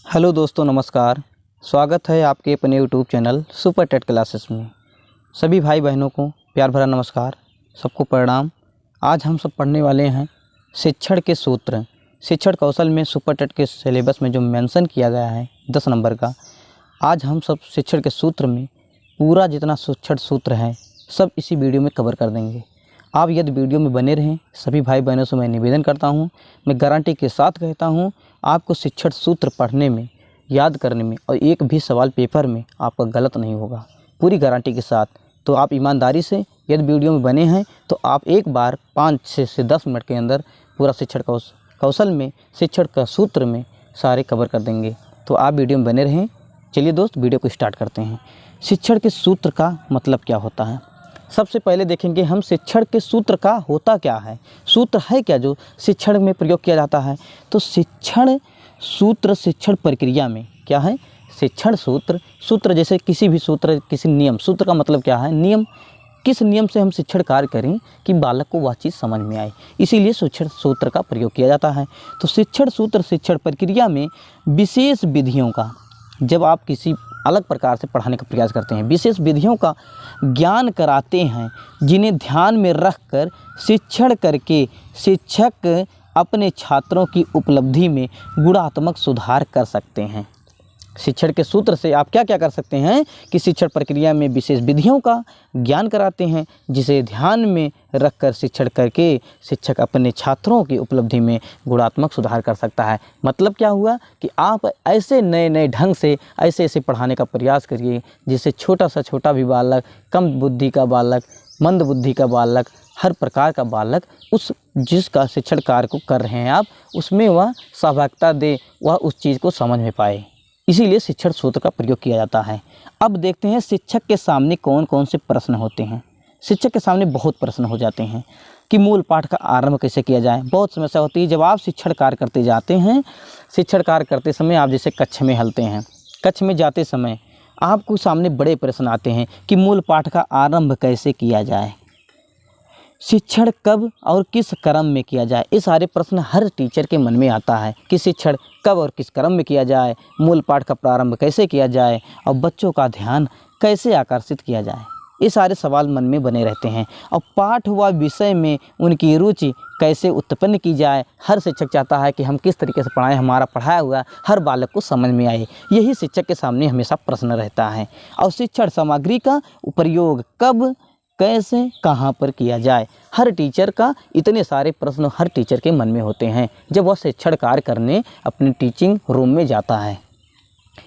Hello दोस्तों, नमस्कार। स्वागत है आपके अपने YouTube channel super TET classes में। सभी भाई बहनों को प्यार भरा नमस्कार, सबको प्रणाम। आज हम सब पढ़ने वाले हैं शिक्षण के सूत्र। शिक्षण कौशल में सुपर टेट के सिलेबस में जो मेंशन किया गया है 10 नंबर का, आज हम सब शिक्षण के सूत्र में पूरा जितना शिक्षण सूत्र है सब इसी वीडियो में कवर कर देंगे। आप यदि वीडियो में बने रहें, सभी भाई बहनों से मैं निवेदन करता हूं, मैं गारंटी के साथ कहता हूं, आपको शिक्षण सूत्र पढ़ने में, याद करने में और एक भी सवाल पेपर में आपका गलत नहीं होगा, पूरी गारंटी के साथ। तो आप ईमानदारी से यदि वीडियो में बने हैं तो आप एक बार 5 से 10 मिनट के अंदर पूरा शिक्षण कौशल में, शिक्षण का सूत्र में सारे कवर कर देंगे। तो आप वीडियो में बने रहें। चलिए दोस्त, वीडियो को स्टार्ट करते हैं। शिक्षण के सूत्र का मतलब क्या होता है? सबसे पहले देखेंगे हम शिक्षण के सूत्र का होता क्या है, सूत्र है क्या जो शिक्षण में प्रयोग किया जाता है। तो शिक्षण सूत्र शिक्षण प्रक्रिया में क्या है? शिक्षण सूत्र, सूत्र जैसे किसी भी सूत्र, किसी नियम। सूत्र का मतलब क्या है? नियम। किस नियम से हम शिक्षण कार्य करें कि बालक को वह चीज़ समझ में आए, इसीलिए शिक्षण सूत्र का प्रयोग किया जाता है। तो शिक्षण सूत्र शिक्षण प्रक्रिया में विशेष विधियों का, जब आप किसी अलग प्रकार से पढ़ाने का प्रयास करते हैं, विशेष विधियों का ज्ञान कराते हैं, जिन्हें ध्यान में रखकर शिक्षण करके शिक्षक अपने छात्रों की उपलब्धि में गुणात्मक सुधार कर सकते हैं। शिक्षण के सूत्र से आप क्या क्या कर सकते हैं कि शिक्षण प्रक्रिया में विशेष विधियों का ज्ञान कराते हैं, जिसे ध्यान में रखकर शिक्षण करके शिक्षक अपने छात्रों की उपलब्धि में गुणात्मक सुधार कर सकता है। मतलब क्या हुआ कि आप ऐसे नए नए ढंग से ऐसे ऐसे पढ़ाने का प्रयास करिए जिससे छोटा सा छोटा भी बालक, कम बुद्धि का बालक, मंद बुद्धि का बालक, हर प्रकार का बालक उस जिसका शिक्षण कार्य को कर रहे हैं आप, उसमें वह सहभागिता दे, वह उस चीज़ को समझ में पाए। इसीलिए शिक्षण सूत्र का प्रयोग किया जाता है। अब देखते हैं शिक्षक के सामने कौन कौन से प्रश्न होते हैं। शिक्षक के सामने बहुत प्रश्न हो जाते हैं कि मूल पाठ का आरंभ कैसे किया जाए। बहुत समस्या होती है जब आप शिक्षण कार्य करते जाते हैं। शिक्षण कार्य करते समय आप जैसे कक्ष में हलते हैं, कक्ष में जाते समय आपको सामने बड़े प्रश्न आते हैं कि मूल पाठ का आरंभ कैसे किया जाए, शिक्षण कब और किस क्रम में किया जाए। ये सारे प्रश्न हर टीचर के मन में आता है कि शिक्षण कब और किस क्रम में किया जाए, मूल पाठ का प्रारंभ कैसे किया जाए और बच्चों का ध्यान कैसे आकर्षित किया जाए। ये सारे सवाल मन में बने रहते हैं। और पाठ व विषय में उनकी रुचि कैसे उत्पन्न की जाए। हर शिक्षक चाहता है कि हम किस तरीके से पढ़ाएं, हमारा पढ़ाया हुआ हर बालक को समझ में आए। यही शिक्षक के सामने हमेशा प्रश्न रहता है। और शिक्षण सामग्री का प्रयोग कब, कैसे, कहाँ पर किया जाए। हर टीचर का इतने सारे प्रश्न हर टीचर के मन में होते हैं जब वह शिक्षण कार्य करने अपने टीचिंग रूम में जाता है।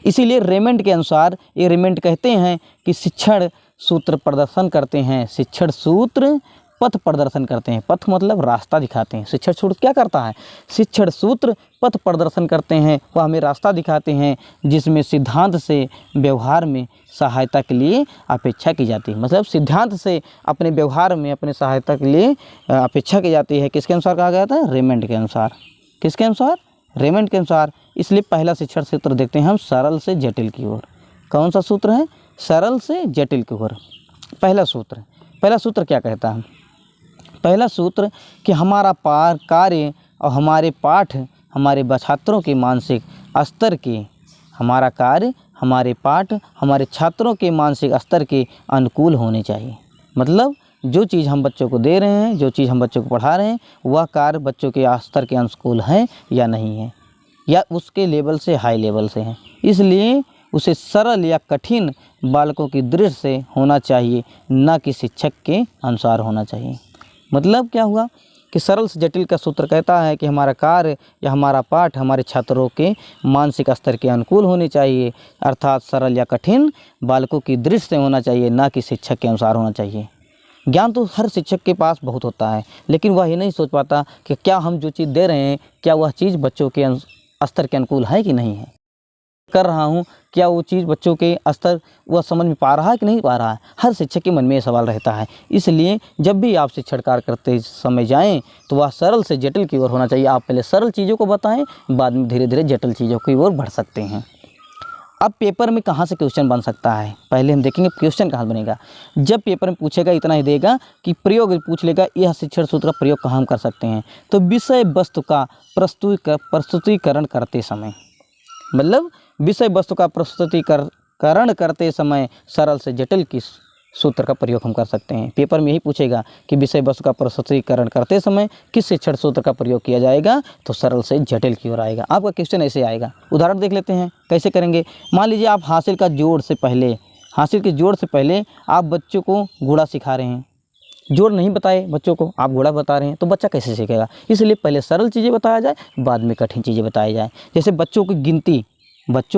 इसीलिए रेमंड के अनुसार, ये रेमंड कहते हैं कि शिक्षण सूत्र प्रदर्शन करते हैं, शिक्षण सूत्र पथ प्रदर्शन करते हैं। पथ मतलब रास्ता दिखाते हैं। शिक्षण सूत्र क्या करता है? शिक्षण सूत्र पथ प्रदर्शन करते हैं, वह हमें रास्ता दिखाते हैं जिसमें सिद्धांत से व्यवहार में सहायता के लिए अपेक्षा की जाती है। मतलब सिद्धांत से अपने व्यवहार में अपने सहायता के लिए अपेक्षा की जाती है। किसके अनुसार कहा गया था? रेमंड के अनुसार। किसके अनुसार? रेमंड के अनुसार। इसलिए पहला शिक्षण सूत्र देखते हैं हम, सरल से जटिल की ओर। कौन सा सूत्र है? सरल से जटिल की ओर। पहला सूत्र क्या कहता है? पहला सूत्र कि हमारा कार्य और हमारे पाठ हमारे छात्रों के मानसिक स्तर के, हमारा कार्य, हमारे पाठ हमारे छात्रों के मानसिक स्तर के अनुकूल होने चाहिए। मतलब जो चीज़ हम बच्चों को दे रहे हैं, जो चीज़ हम बच्चों को पढ़ा रहे हैं, वह कार्य बच्चों के स्तर के अनुकूल है या नहीं है, या उसके लेवल से हाई लेवल से है। इसलिए उसे सरल या कठिन बालकों की दृष्टि से होना चाहिए, न कि शिक्षक के अनुसार होना चाहिए। मतलब क्या हुआ कि सरल से जटिल का सूत्र कहता है कि हमारा कार्य या हमारा पाठ हमारे छात्रों के मानसिक स्तर के अनुकूल होने चाहिए, अर्थात सरल या कठिन बालकों की दृष्टि से होना चाहिए, ना कि शिक्षक के अनुसार होना चाहिए। ज्ञान तो हर शिक्षक के पास बहुत होता है, लेकिन वह ये नहीं सोच पाता कि क्या हम जो चीज़ दे रहे हैं, क्या वह चीज़ बच्चों के स्तर के अनुकूल है कि नहीं है, कर रहा हूँ, क्या वो चीज़ बच्चों के स्तर वह समझ में पा रहा है कि नहीं पा रहा है। हर शिक्षक के मन में ये सवाल रहता है। इसलिए जब भी आप शिक्षण कार्य करते समय जाएं तो वह सरल से जटिल की ओर होना चाहिए। आप पहले सरल चीज़ों को बताएं, बाद में धीरे धीरे जटिल चीज़ों की ओर बढ़ सकते हैं। अब पेपर में कहाँ से क्वेश्चन बन सकता है, पहले हम देखेंगे क्वेश्चन कहाँ बनेगा। जब पेपर में पूछेगा इतना ही देगा कि प्रयोग पूछ लेगा, यह शिक्षण सूत्र का प्रयोग कहाँ हम कर सकते हैं। तो विषय वस्तु का प्रस्तुतिकरण करते समय मतलब विषय वस्तु का प्रस्तुतिकरण करते समय सरल से जटिल किस सूत्र का प्रयोग हम कर सकते हैं। पेपर में यही पूछेगा कि विषय वस्तु का प्रस्तुतिकरण करते समय किस शिक्षण सूत्र का प्रयोग किया जाएगा, तो सरल से जटिल की ओर आएगा। आपका क्वेश्चन ऐसे आएगा। उदाहरण देख लेते हैं कैसे करेंगे। मान लीजिए आप हासिल के जोड़ से पहले आप बच्चों को गुणा सिखा रहे हैं, जोड़ नहीं बताए बच्चों को, आप गुणा बता रहे हैं, तो बच्चा कैसे सीखेगा। इसलिए पहले सरल चीज़ें बताया जाए, बाद में कठिन चीज़ें बताई जाए। जैसे बच्चों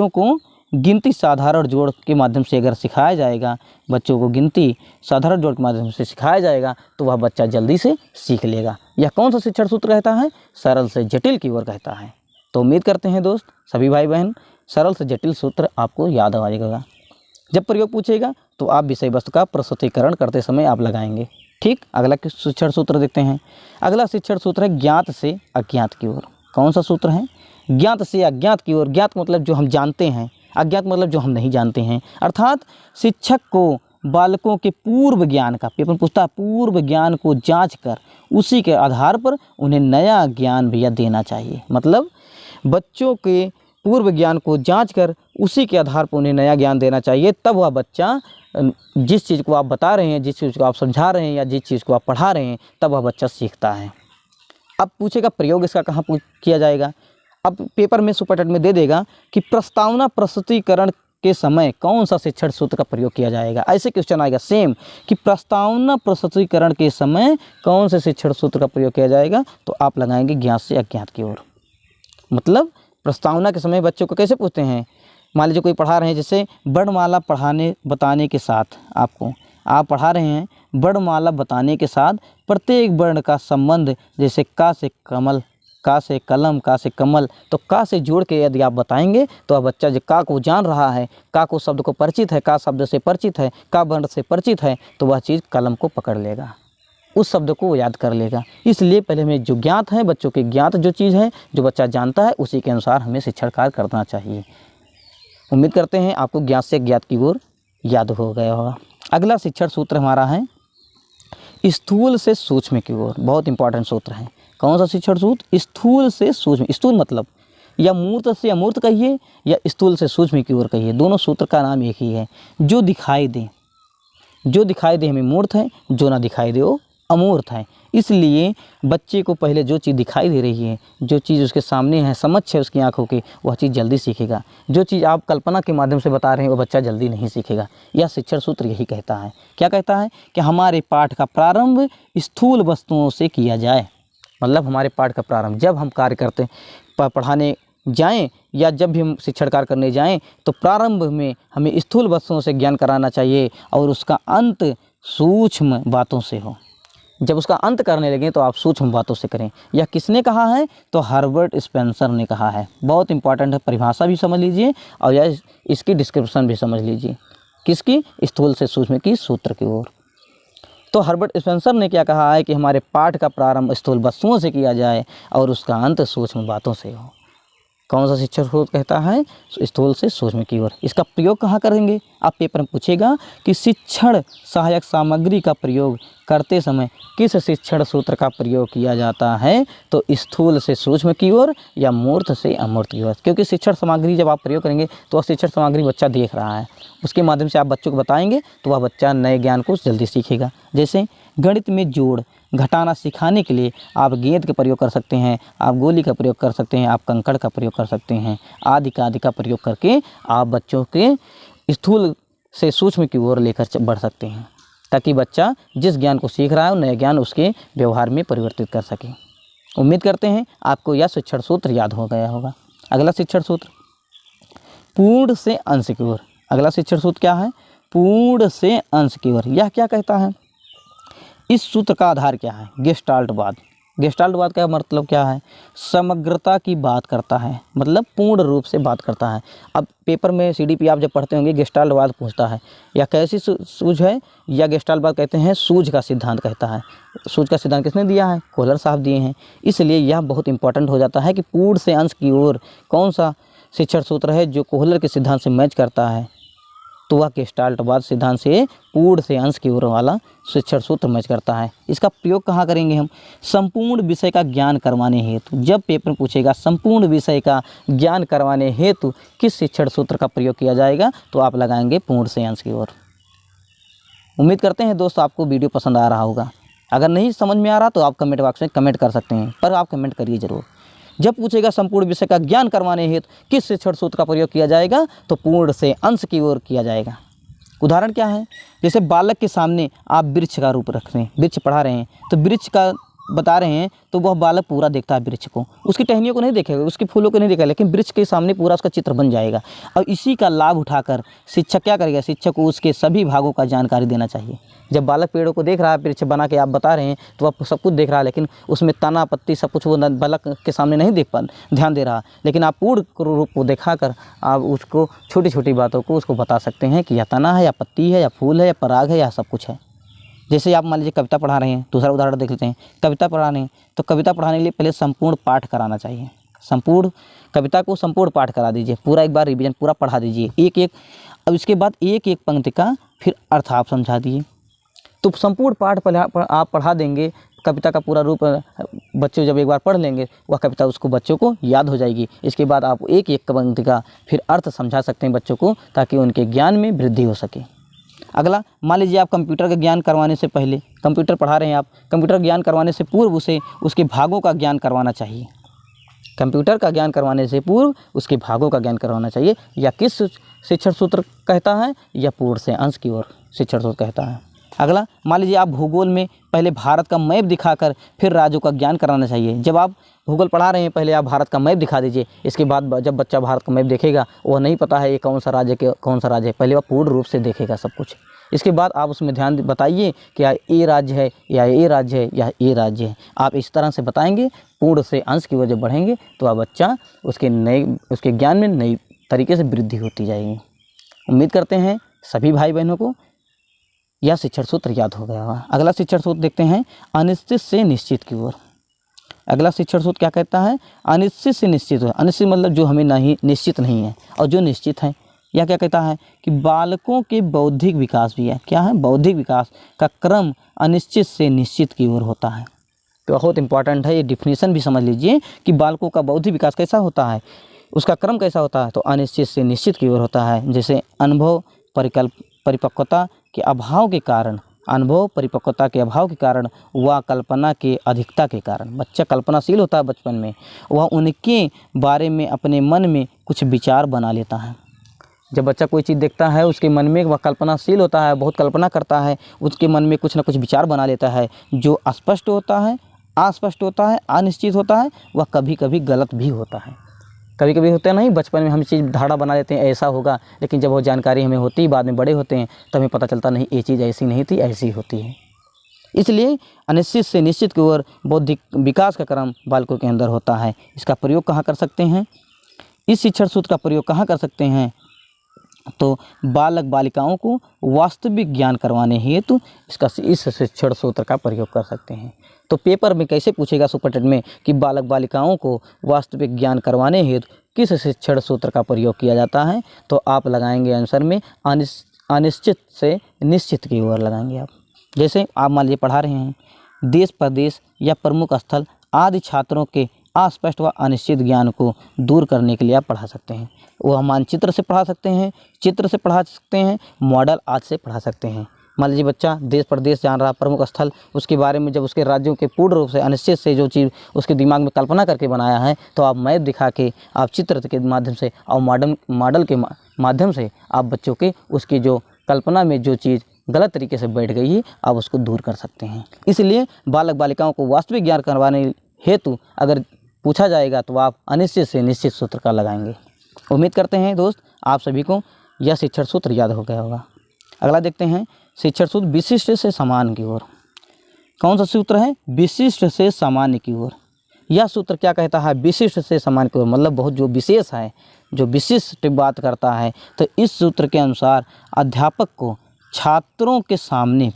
को गिनती साधारण जोड़ के माध्यम से अगर सिखाया जाएगा, बच्चों को गिनती साधारण जोड़ के माध्यम से सिखाया जाएगा तो वह बच्चा जल्दी से सीख लेगा। यह कौन सा शिक्षण सूत्र कहता है, सरल से जटिल की ओर कहता है। तो उम्मीद करते हैं दोस्त सभी भाई बहन सरल से जटिल सूत्र आपको याद आ जाएगा। जब प्रयोग पूछेगा तो आप विषय वस्तु का प्रस्तुतिकरण करते समय आप लगाएंगे। ठीक, अगला शिक्षण सूत्र देखते हैं। अगला शिक्षण सूत्र है ज्ञात से अज्ञात की ओर। कौन सा सूत्र है, ज्ञात से अज्ञात की ओर। ज्ञात मतलब जो हम जानते हैं, अज्ञात मतलब जो हम नहीं जानते हैं। अर्थात शिक्षक को बालकों के पूर्व ज्ञान का, पेपर पूछता है, पूर्व ज्ञान को जांच कर उसी के आधार पर उन्हें नया ज्ञान भैया देना चाहिए। मतलब बच्चों के पूर्व ज्ञान को जांच कर उसी के आधार पर उन्हें नया ज्ञान देना चाहिए। तब वह बच्चा जिस चीज़ को आप बता रहे हैं, जिस चीज़ को आप समझा रहे हैं या जिस चीज़ को आप पढ़ा रहे हैं, तब वह बच्चा सीखता है। अब पूछेगा प्रयोग इसका कहाँ किया जाएगा। अब पेपर में सुपर टेट में दे देगा कि प्रस्तावना प्रस्तुतिकरण के समय कौन सा शिक्षण सूत्र का प्रयोग किया जाएगा। ऐसे क्वेश्चन आएगा सेम कि प्रस्तावना प्रस्तुतिकरण के समय कौन से शिक्षण सूत्र का प्रयोग किया जाएगा, तो आप लगाएंगे ज्ञात से अज्ञात की ओर। मतलब प्रस्तावना के समय बच्चों को कैसे पूछते हैं, मान लीजिए कोई पढ़ा रहे हैं, जैसे वर्णमाला बताने के साथ आप पढ़ा रहे हैं, वर्णमाला बताने के साथ प्रत्येक वर्ण का संबंध, जैसे का से कमल, का से कलम, का से कमल, तो का से जोड़ के यदि आप बताएंगे तो बच्चा जो का को जान रहा है, का को शब्द को परिचित है, का शब्द से परिचित है, का वर्ण से परिचित है, तो वह चीज़ कलम को पकड़ लेगा, उस शब्द को वो याद कर लेगा। इसलिए पहले हमें जो ज्ञात है, बच्चों के ज्ञात जो चीज़ है, जो बच्चा जानता है, उसी के अनुसार हमें शिक्षण कार्य करना चाहिए। उम्मीद करते हैं आपको ज्ञात से ज्ञात की ओर याद हो गया होगा। अगला शिक्षण सूत्र हमारा है स्थूल से सूक्ष्म की ओर। बहुत इंपॉर्टेंट सूत्र है। कौन सा शिक्षण सूत्र, स्थूल से सूक्ष्म। स्थूल मतलब या मूर्त से अमूर्त कहिए या स्थूल से सूक्ष्म की ओर कहिए, दोनों सूत्र का नाम एक ही है। जो दिखाई दे हमें मूर्त है, जो ना दिखाई दे वो अमूर्त है। इसलिए बच्चे को पहले जो चीज़ दिखाई दे रही है, जो चीज़ उसके सामने है, समक्ष है उसकी आंखों के, वह चीज़ जल्दी सीखेगा। जो चीज़ आप कल्पना के माध्यम से बता रहे हैं वो बच्चा जल्दी नहीं सीखेगा। यह शिक्षण सूत्र यही कहता है। क्या कहता है कि हमारे पाठ का प्रारंभ स्थूल वस्तुओं से किया जाए। मतलब हमारे पाठ का प्रारंभ जब हम कार्य करते पढ़ाने जाएं या जब भी हम शिक्षण कार्य करने जाएं, तो प्रारंभ में हमें स्थूल वस्तुओं से ज्ञान कराना चाहिए और उसका अंत सूक्ष्म बातों से हो। जब उसका अंत करने लगे तो आप सूक्ष्म बातों से करें। यह किसने कहा है, तो हर्बर्ट स्पेंसर ने कहा है। बहुत इंपॉर्टेंट है, परिभाषा भी समझ लीजिए और यह इसकी डिस्क्रिप्शन भी समझ लीजिए। किसकी, स्थूल से सूक्ष्म की सूत्र की ओर। तो हर्बर्ट स्पेंसर ने क्या कहा है कि हमारे पाठ का प्रारंभ स्थूल वस्तुओं से किया जाए और उसका अंत सूक्ष्म बातों से हो। कौन सा शिक्षण सूत्र कहता है, स्थूल से सूक्ष्म की ओर। इसका प्रयोग कहाँ करेंगे, आप पेपर में पूछेगा कि शिक्षण सहायक सामग्री का प्रयोग करते समय किस शिक्षण सूत्र का प्रयोग किया जाता है, तो स्थूल से सूक्ष्म की ओर या मूर्त से अमूर्त की ओर। क्योंकि शिक्षण सामग्री जब आप प्रयोग करेंगे तो वह शिक्षण सामग्री बच्चा देख रहा है, उसके माध्यम से आप बच्चों को बताएंगे तो वह बच्चा नए ज्ञान को जल्दी सीखेगा। जैसे गणित में जोड़ घटाना सिखाने के लिए आप गेंद का प्रयोग कर सकते हैं, आप गोली का प्रयोग कर सकते हैं, आप कंकड़ का प्रयोग कर सकते हैं, आदि का प्रयोग करके आप बच्चों के स्थूल से सूक्ष्म की ओर लेकर बढ़ सकते हैं, ताकि बच्चा जिस ज्ञान को सीख रहा है वो नया ज्ञान उसके व्यवहार में परिवर्तित कर सके। उम्मीद करते हैं आपको यह शिक्षण सूत्र याद हो गया होगा। अगला शिक्षण सूत्र पूर्ण से अंश की ओर। अगला शिक्षण सूत्र क्या है, पूर्ण से अंश की ओर। यह क्या कहता है, इस सूत्र का आधार क्या है, गेस्टाल्टवाद। गेस्टाल्टवाद का मतलब क्या है, समग्रता की बात करता है, मतलब पूर्ण रूप से बात करता है। अब पेपर में सीडीपी आप जब पढ़ते होंगे गेस्टाल्टवाद पूछता है या कैसी सूझ है, या गेस्टाल्टवाद कहते हैं सूझ का सिद्धांत कहता है। सूझ का सिद्धांत किसने दिया है, कोहलर साहब दिए हैं। इसलिए यह बहुत इंपॉर्टेंट हो जाता है कि पूर्ण से अंश की ओर कौन सा शिक्षण सूत्र है जो कोहलर के सिद्धांत से मैच करता है। तो वह गेस्टाल्टवाद सिद्धांत से पूर्ण से अंश की ओर वाला शिक्षण सूत्र मैच करता है। इसका प्रयोग कहाँ करेंगे हम? संपूर्ण विषय का ज्ञान करवाने हेतु। जब पेपर में पूछेगा संपूर्ण विषय का ज्ञान करवाने हेतु किस शिक्षण सूत्र का प्रयोग किया जाएगा, तो आप लगाएंगे पूर्ण से अंश की ओर। उम्मीद करते हैं दोस्तों आपको वीडियो पसंद आ रहा होगा। अगर नहीं समझ में आ रहा तो आप कमेंट बॉक्स में कमेंट कर सकते हैं, पर आप कमेंट करिए ज़रूर। जब पूछेगा संपूर्ण विषय का ज्ञान करवाने हेतु किस शिक्षण सूत्र का प्रयोग किया जाएगा, तो पूर्ण से अंश की ओर किया जाएगा। उदाहरण क्या है? जैसे बालक के सामने आप वृक्ष का रूप रख रहे हैं, वृक्ष पढ़ा रहे हैं, तो वृक्ष का बता रहे हैं, तो वह बालक पूरा देखता है वृक्ष को, उसकी टहनियों को नहीं देखेगा, उसके फूलों को नहीं देखेगा, लेकिन वृक्ष के सामने पूरा उसका चित्र बन जाएगा। और इसी का लाभ उठाकर शिक्षक क्या करेगा? शिक्षक को उसके सभी भागों का जानकारी देना चाहिए। जब बालक पेड़ों को देख रहा है, वृक्ष बना के आप बता रहे हैं, तो वह सब कुछ देख रहा है, लेकिन उसमें तना पत्ती सब कुछ वो बालक के सामने नहीं ध्यान दे रहा, लेकिन आप पूर्ण रूप को दिखाकर आप उसको छोटी छोटी बातों को उसको बता सकते हैं कि यह तना है या पत्ती है या फूल है या पराग है या सब कुछ है। जैसे आप मान लीजिए कविता पढ़ा रहे हैं, दूसरा उदाहरण देख लेते हैं। कविता पढ़ा रहे हैं, तो कविता पढ़ाने के लिए पहले संपूर्ण पाठ कराना चाहिए। संपूर्ण कविता को संपूर्ण पाठ करा दीजिए, पूरा एक बार रिवीजन पूरा पढ़ा दीजिए एक एक। अब इसके बाद एक एक पंक्ति का फिर अर्थ आप समझा दिए। तो संपूर्ण पाठ आप पढ़ा देंगे, कविता का पूरा रूप बच्चे जब एक बार पढ़ लेंगे, वह कविता उसको बच्चों को याद हो जाएगी। इसके बाद आप एक एक पंक्ति का फिर अर्थ समझा सकते हैं बच्चों को, ताकि उनके ज्ञान में वृद्धि हो सके। अगला, मान लीजिए आप कंप्यूटर का ज्ञान करवाने से पहले, कंप्यूटर पढ़ा रहे हैं आप, कंप्यूटर ज्ञान करवाने से पूर्व उसे उसके भागों का ज्ञान करवाना चाहिए। कंप्यूटर का ज्ञान करवाने से पूर्व उसके भागों का ज्ञान करवाना चाहिए। या किस शिक्षण सूत्र कहता है? या पूर्ण से अंश की ओर शिक्षण सूत्र कहता है। अगला, मान लीजिए आप भूगोल में पहले भारत का मैप दिखाकर फिर राज्यों का ज्ञान कराना चाहिए। जब आप भूगोल पढ़ा रहे हैं, पहले आप भारत का मैप दिखा दीजिए। इसके बाद जब बच्चा भारत का मैप देखेगा, वह नहीं पता है ये कौन सा राज्य है, पहले वह पूर्ण रूप से देखेगा सब कुछ। इसके बाद आप उसमें ध्यान बताइए कि या ए राज्य है या ए राज्य है या ए राज्य है। आप इस तरह से बताएंगे, पूर्ण से अंश की वजह बढ़ेंगे, तो आप बच्चा उसके ज्ञान में नई तरीके से वृद्धि होती जाएगी। उम्मीद करते हैं सभी भाई बहनों को यह शिक्षण सूत्र याद हो गया होगा। अगला शिक्षण सूत्र देखते हैं, अनिश्चित से निश्चित की ओर। अगला शिक्षण सूत्र क्या कहता है? अनिश्चित से निश्चित हो। अनिश्चित मतलब जो हमें नहीं निश्चित नहीं है, और जो निश्चित है, यह क्या कहता है कि बालकों के बौद्धिक विकास भी है। क्या है? बौद्धिक विकास का क्रम अनिश्चित से निश्चित की ओर होता है। तो बहुत इंपॉर्टेंट है, ये डिफिनीशन भी समझ लीजिए कि बालकों का बौद्धिक विकास कैसा होता है, उसका क्रम कैसा होता है। तो अनिश्चित से निश्चित की ओर होता है। जैसे अनुभव परिपक्वता के अभाव के कारण, अनुभव परिपक्वता के अभाव के कारण व कल्पना के अधिकता के कारण, बच्चा कल्पनाशील होता है बचपन में, वह उनके बारे में अपने मन में कुछ विचार बना लेता है। जब बच्चा कोई चीज़ देखता है, उसके मन में वह कल्पनाशील होता है, बहुत कल्पना करता है, उसके मन में कुछ ना कुछ विचार बना लेता है, जो अस्पष्ट होता है, अस्पष्ट होता है, अनिश्चित होता है, वह कभी कभी गलत भी होता है। कभी कभी होता है नहीं, बचपन में हम चीज़ धारणा बना लेते हैं ऐसा होगा, लेकिन जब वो जानकारी हमें होती है, बाद में बड़े होते हैं, तब हमें पता चलता नहीं ये चीज़ ऐसी नहीं थी, ऐसी होती है। इसलिए अनिश्चित से निश्चित की ओर बौद्धिक विकास का क्रम बालकों के अंदर होता है। इसका प्रयोग कहाँ कर सकते हैं? इस शिक्षण सूत्र का प्रयोग कहाँ कर सकते हैं? तो बालक बालिकाओं को वास्तविक ज्ञान करवाने हेतु इस शिक्षण सूत्र का प्रयोग कर सकते हैं। तो पेपर में कैसे पूछेगा सुपर में कि बालक बालिकाओं को वास्तविक ज्ञान करवाने हेतु किस शिक्षण सूत्र का प्रयोग किया जाता है, तो आप लगाएंगे आंसर में अनिश्चित से निश्चित की ओर लगाएंगे आप। जैसे आप मान लीजिए पढ़ा रहे हैं, देश प्रदेश या प्रमुख स्थल आदि छात्रों के अस्पष्ट व अनिश्चित ज्ञान को दूर करने के लिए आप पढ़ा सकते हैं। वह मानचित्र से पढ़ा सकते हैं, चित्र से पढ़ा सकते हैं, मॉडल आदि से पढ़ा सकते हैं। मान लीजिए बच्चा देश प्रदेश जान रहा, प्रमुख स्थल, उसके बारे में जब उसके राज्यों के पूर्ण रूप से अनिश्चित से जो चीज़ उसके दिमाग में कल्पना करके बनाया है, तो आप मैप दिखा के, आप चित्र के माध्यम से और मॉडल के माध्यम से आप बच्चों के उसकी जो कल्पना में जो चीज़ गलत तरीके से बैठ गई है, आप उसको दूर कर सकते हैं। इसलिए बालक बालिकाओं को वास्तविक ज्ञान करवाने हेतु अगर पूछा जाएगा तो आप अनिश्चित से निश्चित सूत्र का लगाएंगे। उम्मीद करते हैं दोस्त आप सभी को यह शिक्षण सूत्र याद हो गया होगा। अगला देखते हैं शिक्षण सूत्र विशिष्ट से सामान्य की ओर। कौन सा सूत्र है? विशिष्ट से सामान्य की ओर। यह सूत्र क्या कहता है? विशिष्ट से सामान्य की ओर, मतलब बहुत जो विशेष है, जो विशिष्ट बात करता है। तो इस सूत्र के अनुसार अध्यापक को छात्रों के सामने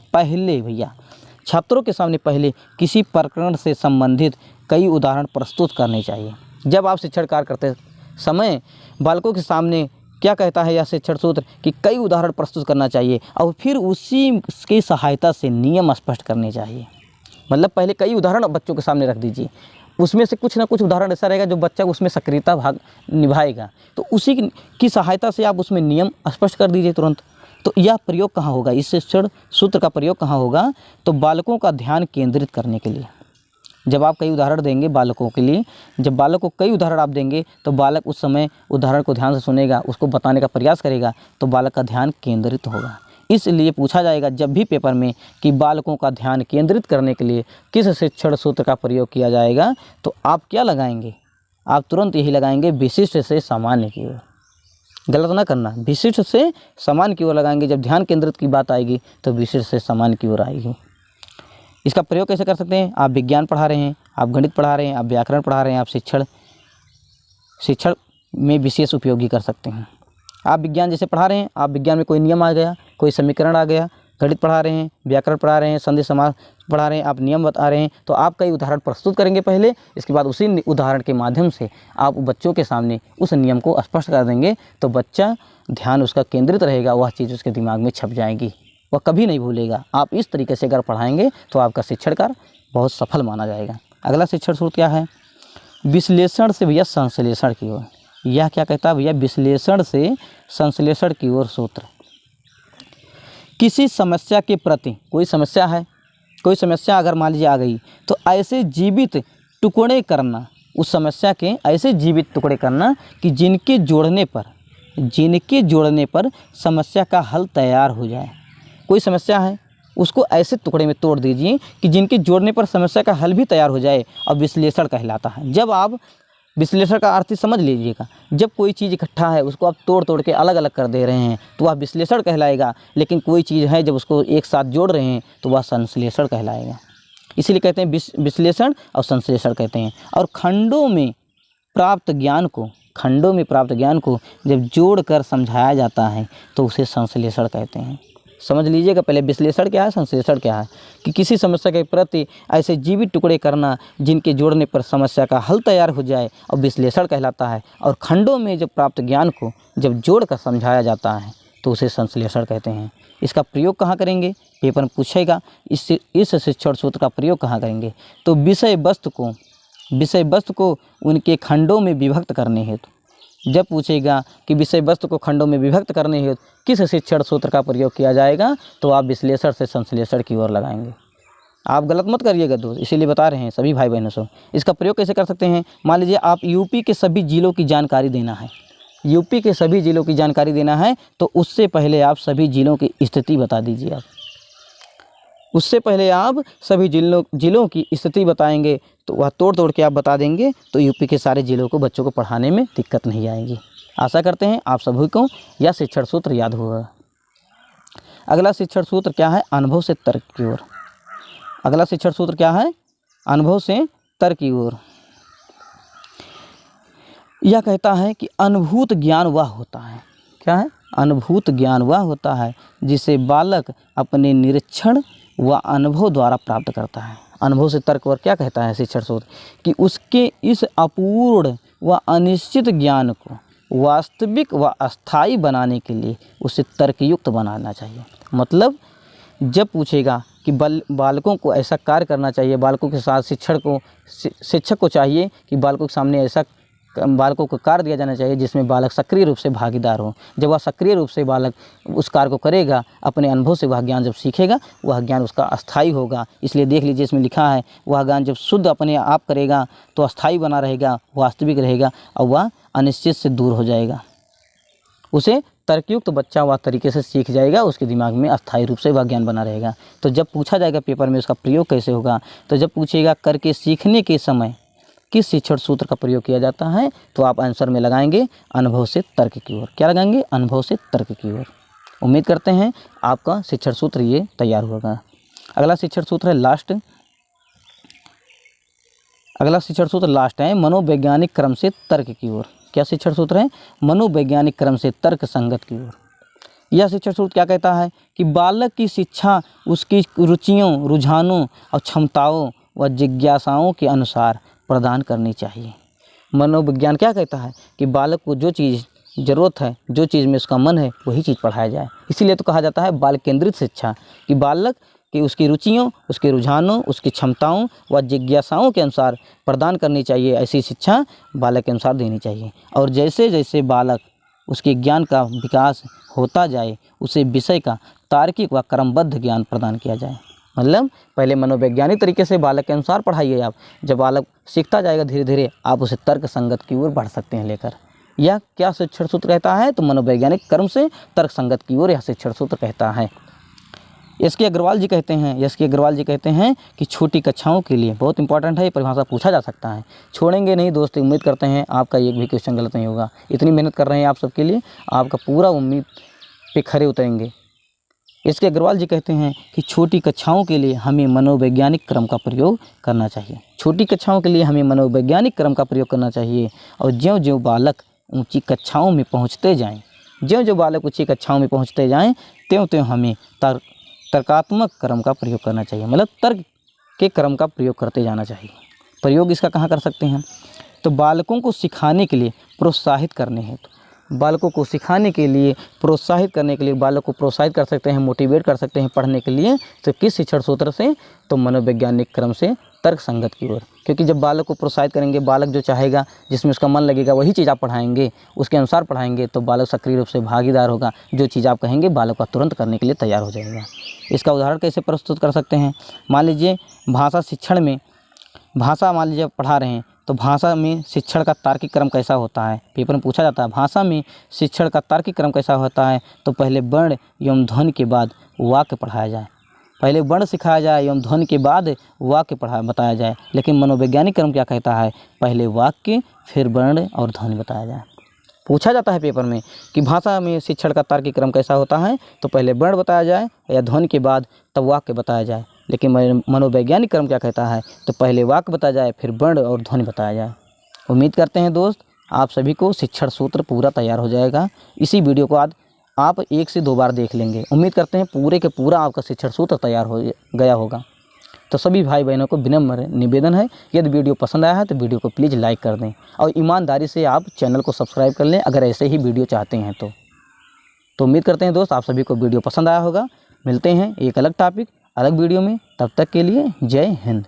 पहले किसी प्रकरण से संबंधित कई उदाहरण प्रस्तुत करने चाहिए। जब आप शिक्षण कार्य करते समय बालकों के सामने क्या कहता है यह शिक्षण सूत्र कि कई उदाहरण प्रस्तुत करना चाहिए और फिर उसी की सहायता से नियम स्पष्ट करने चाहिए। मतलब पहले कई उदाहरण बच्चों के सामने रख दीजिए, उसमें से कुछ ना कुछ उदाहरण ऐसा रहेगा जो बच्चा उसमें सक्रियता भाग निभाएगा, तो उसी की सहायता से आप उसमें नियम स्पष्ट कर दीजिए तुरंत। तो यह प्रयोग कहाँ होगा, इस शिक्षण सूत्र का प्रयोग कहाँ होगा, तो बालकों का ध्यान केंद्रित करने के लिए। जब आप कई उदाहरण देंगे बालकों के लिए, जब बालक को कई उदाहरण आप देंगे तो बालक उस समय उदाहरण को ध्यान से सुनेगा, उसको बताने का प्रयास करेगा, तो बालक का ध्यान केंद्रित होगा। इसलिए पूछा जाएगा जब भी पेपर में कि बालकों का ध्यान केंद्रित करने के लिए किस शिक्षण सूत्र का प्रयोग किया जाएगा, तो आप क्या लगाएंगे, आप तुरंत यही लगाएंगे विशिष्ट से सामान्य की ओर। गलत ना करना, विशिष्ट से सामान्य की ओर लगाएंगे। जब ध्यान केंद्रित की बात आएगी तो विशिष्ट से सामान्य की ओर आएगी। इसका प्रयोग कैसे कर सकते हैं, आप विज्ञान पढ़ा रहे हैं, आप गणित पढ़ा रहे हैं, आप व्याकरण पढ़ा रहे हैं, आप शिक्षण में विशेष उपयोगी कर सकते हैं। आप विज्ञान जैसे पढ़ा रहे हैं, आप विज्ञान में कोई नियम आ गया, कोई समीकरण आ गया, गणित पढ़ा रहे हैं, व्याकरण पढ़ा रहे हैं, संधि समास पढ़ा रहे हैं, आप नियम बता रहे हैं, तो आप कई उदाहरण प्रस्तुत करेंगे पहले, इसके बाद उसी उदाहरण के माध्यम से आप बच्चों के सामने उस नियम को स्पष्ट कर देंगे, तो बच्चा ध्यान उसका केंद्रित रहेगा, वह चीज़ उसके दिमाग में छप जाएगी, वह कभी नहीं भूलेगा। आप इस तरीके से अगर पढ़ाएंगे तो आपका शिक्षण कार्य बहुत सफल माना जाएगा। अगला शिक्षण सूत्र क्या है, विश्लेषण से भैया संश्लेषण की ओर। यह क्या कहता है भैया, विश्लेषण से संश्लेषण की ओर सूत्र। किसी समस्या के प्रति, कोई समस्या है, कोई समस्या अगर मान लीजिए आ गई, तो ऐसे जीवित टुकड़े करना, उस समस्या के ऐसे जीवित टुकड़े करना कि जिनके जोड़ने पर समस्या का हल तैयार हो जाए। कोई समस्या है, उसको ऐसे टुकड़े में तोड़ दीजिए कि जिनके जोड़ने पर समस्या का हल भी तैयार हो जाए, और विश्लेषण कहलाता है। जब आप विश्लेषण का अर्थ समझ लीजिएगा, जब कोई चीज़ इकट्ठा है उसको आप तोड़ तोड़ के अलग अलग कर दे रहे हैं तो वह विश्लेषण कहलाएगा, लेकिन कोई चीज़ है जब उसको एक साथ जोड़ रहे हैं तो वह संश्लेषण कहलाएगा। इसीलिए कहते हैं विश्लेषण और संश्लेषण कहते हैं। और खंडों में प्राप्त ज्ञान को जब जोड़ कर समझाया जाता है तो उसे संश्लेषण कहते हैं। समझ लीजिएगा पहले विश्लेषण क्या है, संश्लेषण क्या है, कि किसी समस्या के प्रति ऐसे जीवित टुकड़े करना जिनके जोड़ने पर समस्या का हल तैयार हो जाए, और विश्लेषण कहलाता है। और खंडों में जब प्राप्त ज्ञान को जब जोड़कर समझाया जाता है तो उसे संश्लेषण कहते हैं। इसका प्रयोग कहाँ करेंगे, पेपर में पूछेगा इस शिक्षण सूत्र का प्रयोग कहाँ करेंगे, तो विषय वस्तु को उनके खंडों में विभक्त करने हेतु। जब पूछेगा कि विषय वस्तु को खंडों में विभक्त करने हेतु किस शिक्षण सूत्र का प्रयोग किया जाएगा, तो आप विश्लेषण से संश्लेषण की ओर लगाएंगे। आप गलत मत करिएगा दोस्त, इसीलिए बता रहे हैं सभी भाई बहनों से। इसका प्रयोग कैसे कर सकते हैं, मान लीजिए आप यूपी के सभी जिलों की जानकारी देना है, तो उससे पहले आप सभी जिलों की स्थिति बता दीजिए। उससे पहले आप सभी जिलों की स्थिति बताएंगे तो वह तोड़ तोड़ के आप बता देंगे, तो यूपी के सारे जिलों को बच्चों को पढ़ाने में दिक्कत नहीं आएगी। आशा करते हैं आप सभी को यह शिक्षण सूत्र याद होगा। अगला शिक्षण सूत्र क्या है, अनुभव से तर्क की ओर। अगला शिक्षण सूत्र क्या है, अनुभव से तर्क की ओर। यह कहता है कि अनुभूत ज्ञान वह होता है, क्या है, अनुभूत ज्ञान वह होता है जिसे बालक अपने निरीक्षण व अनुभव द्वारा प्राप्त करता है। अनुभव से तर्क और क्या कहता है शिक्षण सूत्र, कि उसके इस अपूर्ण व अनिश्चित ज्ञान को वास्तविक व अस्थायी बनाने के लिए उसे तर्कयुक्त बनाना चाहिए। मतलब जब पूछेगा कि बालकों को ऐसा कार्य करना चाहिए, बालकों के साथ शिक्षक को चाहिए कि बालकों के सामने ऐसा बालकों को कार्य दिया जाना चाहिए जिसमें बालक सक्रिय रूप से भागीदार हो। जब वह सक्रिय रूप से बालक उस कार्य को करेगा, अपने अनुभव से वह ज्ञान जब सीखेगा, वह ज्ञान उसका अस्थायी होगा। इसलिए देख लीजिए इसमें लिखा है, वह ज्ञान जब शुद्ध अपने आप करेगा तो अस्थायी बना रहेगा, वास्तविक रहेगा, और वह अनिश्चित से दूर हो जाएगा। उसे तर्कयुक्त बच्चा वह तरीके से सीख जाएगा, उसके दिमाग में अस्थायी रूप से वह ज्ञान बना रहेगा। तो जब पूछा जाएगा पेपर में उसका प्रयोग कैसे होगा, तो जब पूछेगा करके सीखने के समय किस शिक्षण सूत्र का प्रयोग किया जाता है, तो आप आंसर में लगाएंगे अनुभव से तर्क की ओर। क्या लगाएंगे, अनुभव से तर्क की ओर। उम्मीद करते हैं आपका शिक्षण सूत्र ये तैयार होगा। अगला शिक्षण सूत्र है लास्ट। अगला शिक्षण सूत्र लास्ट है, मनोवैज्ञानिक क्रम से तर्क की ओर। क्या शिक्षण सूत्र है, मनोवैज्ञानिक क्रम से तर्क संगत की ओर। यह शिक्षण सूत्र क्या कहता है कि बालक की शिक्षा उसकी रुचियों, रुझानों और क्षमताओं व जिज्ञासाओं के अनुसार प्रदान करनी चाहिए। मनोविज्ञान क्या कहता है कि बालक को जो चीज़ ज़रूरत है, जो चीज़ में उसका मन है वही चीज़ पढ़ाया जाए। इसीलिए तो कहा जाता है बाल केंद्रित शिक्षा, कि बालक कि उसकी रुचियों, उसके रुझानों, उसकी क्षमताओं व जिज्ञासाओं के अनुसार प्रदान करनी चाहिए। ऐसी शिक्षा बालक के अनुसार देनी चाहिए। और जैसे जैसे बालक उसके ज्ञान का विकास होता जाए, उसे विषय का तार्किक व क्रमबद्ध ज्ञान प्रदान किया जाए। मतलब पहले मनोवैज्ञानिक तरीके से बालक के अनुसार पढ़ाइए आप। जब बालक सीखता जाएगा धीरे धीरे, आप उसे तर्क संगत की ओर बढ़ सकते हैं लेकर। यह क्या शिक्षण सूत्र कहता है? तो मनोवैज्ञानिक क्रम से तर्क संगत की ओर यह शिक्षण सूत्र कहता है। एस के अग्रवाल जी कहते हैं कि छोटी कक्षाओं के लिए बहुत इंपॉर्टेंट है, ये परिभाषा पूछा जा सकता है। छोड़ेंगे नहीं दोस्त, उम्मीद करते हैं आपका एक भी क्वेश्चन गलत नहीं होगा। इतनी मेहनत कर रहे हैं आप सबके लिए, आपका पूरा उम्मीद पे खरे उतरेंगे। एस के अग्रवाल जी कहते हैं कि छोटी कक्षाओं के लिए हमें मनोवैज्ञानिक क्रम का प्रयोग करना चाहिए। छोटी कक्षाओं के लिए हमें मनोवैज्ञानिक क्रम का प्रयोग करना चाहिए। और ज्यों-ज्यों बालक ऊंची कक्षाओं में पहुंचते जाएं, त्यों-त्यों हमें तर्कात्मक क्रम का प्रयोग करना चाहिए। मतलब तर्क के क्रम का प्रयोग करते जाना चाहिए। प्रयोग इसका कहाँ कर सकते हैं? तो बालकों को सिखाने के लिए प्रोत्साहित करने हेतु, बालकों को सिखाने के लिए प्रोत्साहित करने के लिए बालक को प्रोत्साहित कर सकते हैं, मोटिवेट कर सकते हैं पढ़ने के लिए। तो किस शिक्षण सूत्र से? तो मनोवैज्ञानिक क्रम से तर्क संगत की ओर। क्योंकि जब बालक को प्रोत्साहित करेंगे, बालक जो चाहेगा, जिसमें उसका मन लगेगा, वही चीज़ आप पढ़ाएंगे, उसके अनुसार पढ़ाएंगे, तो बालक सक्रिय रूप से भागीदार होगा। जो चीज़ आप कहेंगे बालक का तुरंत करने के लिए तैयार हो जाएगा। इसका उदाहरण कैसे प्रस्तुत कर सकते हैं? मान लीजिए भाषा शिक्षण में, भाषा मान लीजिए पढ़ा रहे हैं, तो भाषा में शिक्षण का तार्किक क्रम कैसा होता है? पेपर में पूछा जाता है भाषा में शिक्षण का तार्किक क्रम कैसा होता है? तो पहले वर्ण एवं ध्वनि के बाद वाक्य पढ़ाया जाए। पहले वर्ण सिखाया जाए एवं ध्वनि के बाद वाक्य बताया जाए। लेकिन मनोवैज्ञानिक क्रम क्या कहता है? पहले वाक्य, फिर वर्ण और ध्वनि बताया जाए। पूछा जाता है पेपर में कि भाषा में शिक्षण का तार्किक क्रम कैसा होता है? तो पहले वर्ण बताया जाए या ध्वनि के बाद तब वाक्य बताया जाए। लेकिन मनोवैज्ञानिक क्रम क्या कहता है? तो पहले वाक्य बताया जाए, फिर वर्ण और ध्वनि बताया जाए। उम्मीद करते हैं दोस्त आप सभी को शिक्षण सूत्र पूरा तैयार हो जाएगा। इसी वीडियो को आज आप 1 से 2 बार देख लेंगे। उम्मीद करते हैं पूरे के पूरा आपका शिक्षण सूत्र तैयार हो गया होगा। तो सभी भाई बहनों को विनम्र निवेदन है, यदि वीडियो पसंद आया है तो वीडियो को प्लीज़ लाइक कर दें और ईमानदारी से आप चैनल को सब्सक्राइब कर लें अगर ऐसे ही वीडियो चाहते हैं तो उम्मीद करते हैं दोस्त आप सभी को वीडियो पसंद आया होगा। मिलते हैं एक अलग टॉपिक, अलग वीडियो में। तब तक के लिए जय हिंद।